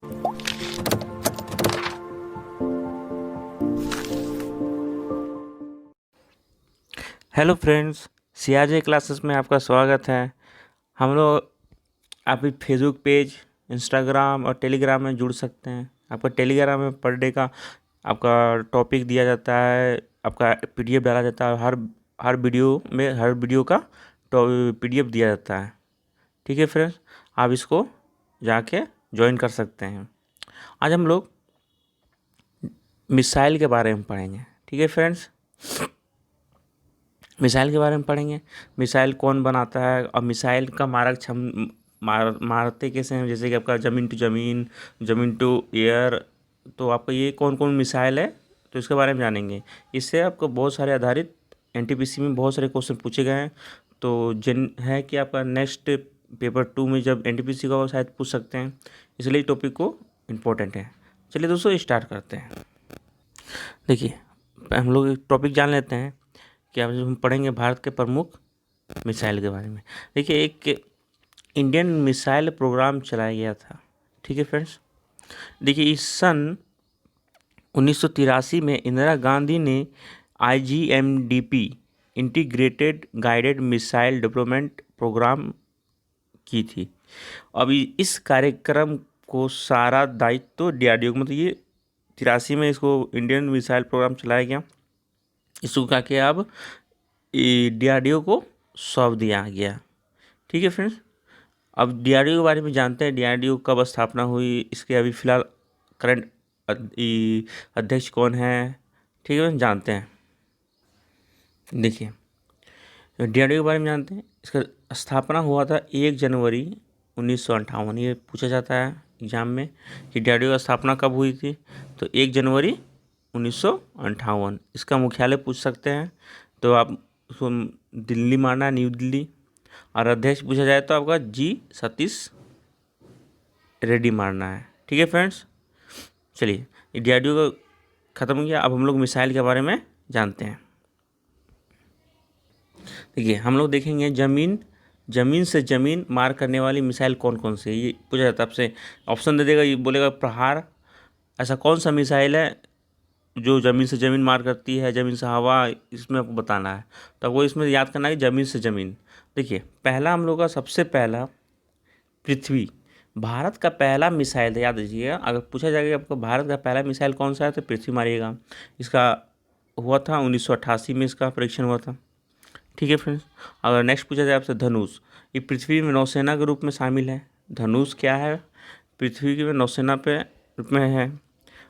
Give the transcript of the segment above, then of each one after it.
Hello friends, सियाजे classes में आपका स्वागत है। हम लोग अभी फेसबुक पेज, इंस्टाग्राम और टेलीग्राम में जुड़ सकते हैं। आपका टेलीग्राम में पर डे का आपका टॉपिक दिया जाता है, आपका पीडीएफ डाला जाता है। हर वीडियो में हर वीडियो का पीडीएफ दिया जाता है। ठीक है फ्रेंड्स, आप इसको जाके ज्वाइन कर सकते हैं। आज हम लोग मिसाइल के बारे में पढ़ेंगे। ठीक है फ्रेंड्स, मिसाइल के बारे में पढ़ेंगे। मिसाइल कौन बनाता है और मिसाइल का मारक क्षम मारते कैसे हैं, जैसे कि आपका ज़मीन टू ज़मीन, ज़मीन टू एयर। तो आपका ये कौन कौन मिसाइल है, तो इसके बारे में जानेंगे। इससे आपको बहुत सारे आधारित एनटीपीसी में बहुत सारे क्वेश्चन पूछे गए हैं। तो जिन है कि आपका नेक्स्ट पेपर 2 में जब एनटीपीसी का वो शायद पूछ सकते हैं, इसलिए टॉपिक को इम्पोर्टेंट है। चलिए दोस्तों, स्टार्ट करते हैं। देखिए, हम लोग एक टॉपिक जान लेते हैं कि आज हम पढ़ेंगे भारत के प्रमुख मिसाइल के बारे में। देखिए, एक इंडियन मिसाइल प्रोग्राम चलाया गया था। ठीक है फ्रेंड्स, देखिए इस सन 1983 में इंदिरा गांधी ने IGMDP integrated guided missile development programme की थी। अभी इस कार्यक्रम को सारा दायित्व डीआरडीओ, मतलब ये 83 में इसको इंडियन मिसाइल प्रोग्राम चलाया गया। इसको क्या किया, अब डीआरडीओ को सौंप दिया गया। ठीक है फ्रेंड्स, अब डीआरडीओ के बारे में जानते हैं। डीआरडीओ कब स्थापना हुई, इसके अभी फिलहाल करंट अध्यक्ष कौन है, ठीक है, जानते हैं। देखिए, डीआरडीओ के बारे में जानते हैं। इसका स्थापना हुआ था 1 जनवरी 1958। ये पूछा जाता है एग्जाम में कि डीआरडीओ की स्थापना कब हुई थी, तो 1 जनवरी 1958। इसका मुख्यालय पूछ सकते हैं, तो आप उसको दिल्ली मारना, न्यू दिल्ली। और अध्यक्ष पूछा जाए तो आपका जी सतीश रेड्डी मारना है। ठीक है फ्रेंड्स, चलिए डीआरडीओ का ख़त्म हो गया। अब हम लोग मिसाइल के बारे में जानते हैं। देखिए, हम लोग देखेंगे ज़मीन से ज़मीन मार करने वाली मिसाइल कौन कौन सी है, ये पूछा जाता है आपसे। ऑप्शन दे देगा, ये बोलेगा प्रहार। ऐसा कौन सा मिसाइल है जो ज़मीन से ज़मीन मार करती है, ज़मीन से हवा, इसमें आपको बताना है। तो आपको इसमें याद करना है कि ज़मीन से ज़मीन। देखिए, पहला हम लोग का सबसे पहला पृथ्वी, भारत का पहला मिसाइल था। याद रखिएगा, अगर पूछा जाएगा कि आपको भारत का पहला मिसाइल कौन सा है, तो पृथ्वी मारिएगा। इसका हुआ था 1988 में, इसका परीक्षण हुआ था। ठीक है फ्रेंड्स, अगर नेक्स्ट पूछा जाए आपसे धनुष, ये पृथ्वी में नौसेना के रूप में शामिल है। धनुष क्या है, पृथ्वी के नौसेना पे रूप में है।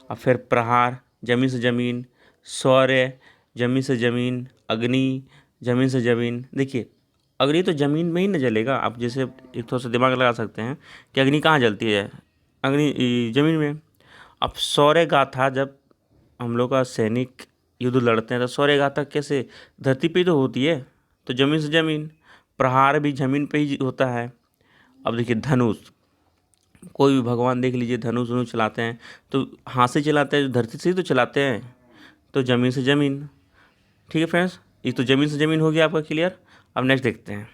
और फिर प्रहार, जमीन से जमीन। शौर्य, जमीन से जमीन। अग्नि, जमीन से जमीन। देखिए, अग्नि तो ज़मीन में ही न जलेगा। आप जैसे एक थोड़ा सा दिमाग लगा सकते हैं कि अग्नि कहाँ जलती है, अग्नि ज़मीन में। अब शौर्य गाथा, जब हम लोग का सैनिक युद्ध लड़ते हैं तो शौर्य गाथा कैसे, धरती पे ही तो होती है, तो ज़मीन से ज़मीन। प्रहार भी ज़मीन पे ही होता है। अब देखिए धनुष, कोई भी भगवान देख लीजिए, धनुष धनुष चलाते हैं तो हाथ से चलाते हैं, धरती से ही तो चलाते हैं, तो ज़मीन से ज़मीन। ठीक है फ्रेंड्स, ये तो ज़मीन से ज़मीन हो गया आपका क्लियर। अब नेक्स्ट देखते हैं।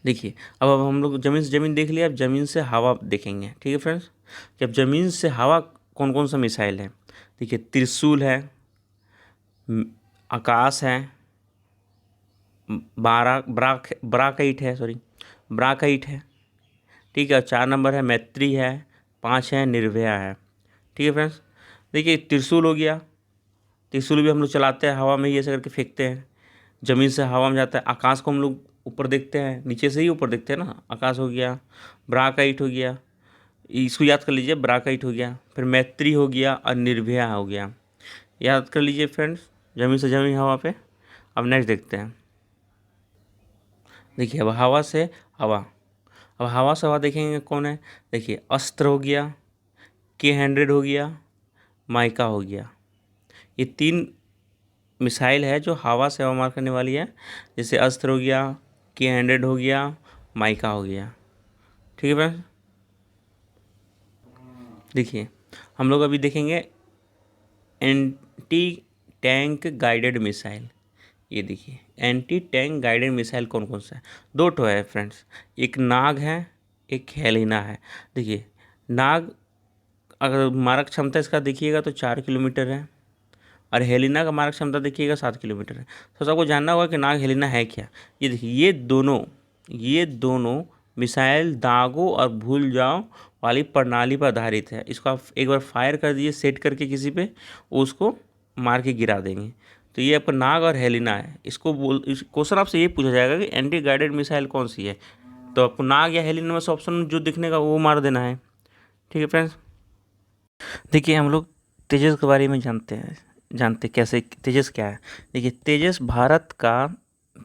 देखिए, अब हम लोग ज़मीन से ज़मीन देख लिया, अब ज़मीन से हवा देखेंगे। ठीक है फ्रेंड्स, कि अब ज़मीन से हवा कौन कौन सा मिसाइल है। देखिए, त्रिशूल है, आकाश है, ब्राकाइट है, सॉरी ब्राकाइट है। ठीक है, 4 नंबर है मैत्री है, 5 है निर्भया है। ठीक है फ्रेंड्स, देखिए त्रिशूल हो गया। त्रिशूल भी हम लोग चलाते हैं, हवा में ही ऐसे करके फेंकते हैं, ज़मीन से हवा में जाता है। आकाश को हम लोग ऊपर देखते हैं, नीचे से ही ऊपर देखते हैं ना, आकाश हो गया। ब्राकाइट हो गया, इसको याद कर लीजिए, ब्राकाइट हो गया। फिर मैत्री हो गया और निर्भया हो गया, याद कर लीजिए फ्रेंड्स, ज़मीन से ज़मीन हवा पे। अब नेक्स्ट देखते हैं। देखिए, अब हवा से हवा, अब हवा से हवा देखेंगे कौन है। देखिए, अस्त्र हो गया, K-100 हो गया, माइका हो गया। ये 3 मिसाइल है जो हवा से हवा मार करने वाली है। जैसे अस्त्र हो गया, K-100 हो गया, माइका हो गया। ठीक है फ्रेंड्स, देखिए हम लोग अभी देखेंगे एंटी टैंक गाइडेड मिसाइल। ये देखिए, एंटी टैंक गाइडेड मिसाइल कौन कौन सा है। 2 ठो है फ्रेंड्स, एक नाग है, एक हेलिना है। देखिए, नाग अगर मारक क्षमता इसका देखिएगा तो 4 किलोमीटर है, और हेलिना का मारक क्षमता देखिएगा 7 किलोमीटर है। तो सबको जानना होगा कि नाग हेलिना है क्या। ये देखिए, ये दोनों मिसाइल दागों और भूल जाओ वाली प्रणाली पर आधारित है। इसको आप एक बार फायर कर दीजिए सेट करके किसी पे, उसको मार के गिरा देंगे। तो ये आपका नाग और हेलिना है। इस क्वेश्चन आपसे ये पूछा जाएगा कि एंटी गाइडेड मिसाइल कौन सी है, तो आपको नाग या हेलिना में से ऑप्शन जो दिखने का वो मार देना है। ठीक है फ्रेंड्स, देखिए हम लोग तेजस के बारे में जानते कैसे तेजस क्या है। देखिए, तेजस भारत का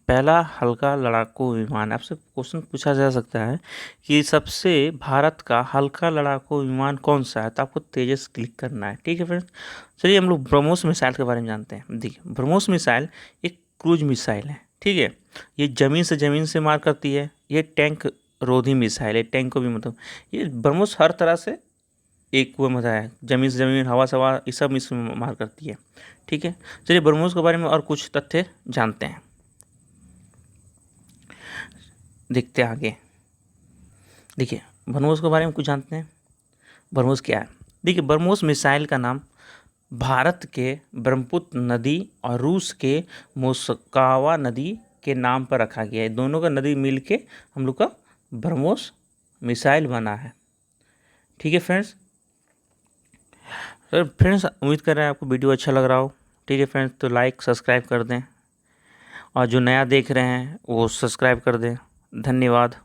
पहला हल्का लड़ाकू विमान। आपसे क्वेश्चन पूछा जा सकता है कि सबसे भारत का हल्का लड़ाकू विमान कौन सा है, तो आपको तेजस क्लिक करना है। ठीक है फ्रेंड्स, चलिए हम लोग ब्रह्मोस मिसाइल के बारे में जानते हैं। देखिए, ब्रह्मोस मिसाइल एक क्रूज मिसाइल है। ठीक है, ये ज़मीन से मार करती है। ये टैंक रोधी मिसाइल है, टैंक को भी मतलब ये ब्रह्मोस हर तरह से एक वो मजा है, ज़मीन से ज़मीन, हवा से हवा, ये सब इसमें मार करती है। ठीक है, चलिए ब्रह्मोस के बारे में और कुछ तथ्य जानते हैं, देखते हैं आगे। देखिए, ब्रह्मोस के बारे में कुछ जानते हैं। ब्रह्मोस क्या है। देखिए, ब्रह्मोस मिसाइल का नाम भारत के ब्रह्मपुत्र नदी और रूस के मोस्कवा नदी के नाम पर रखा गया है। दोनों का नदी मिल के हम लोग का ब्रह्मोस मिसाइल बना है। ठीक है फ्रेंड्स, उम्मीद कर रहे हैं आपको वीडियो अच्छा लग रहा हो। ठीक है फ्रेंड्स, तो लाइक सब्सक्राइब कर दें, और जो नया देख रहे हैं वो सब्सक्राइब कर दें। धन्यवाद।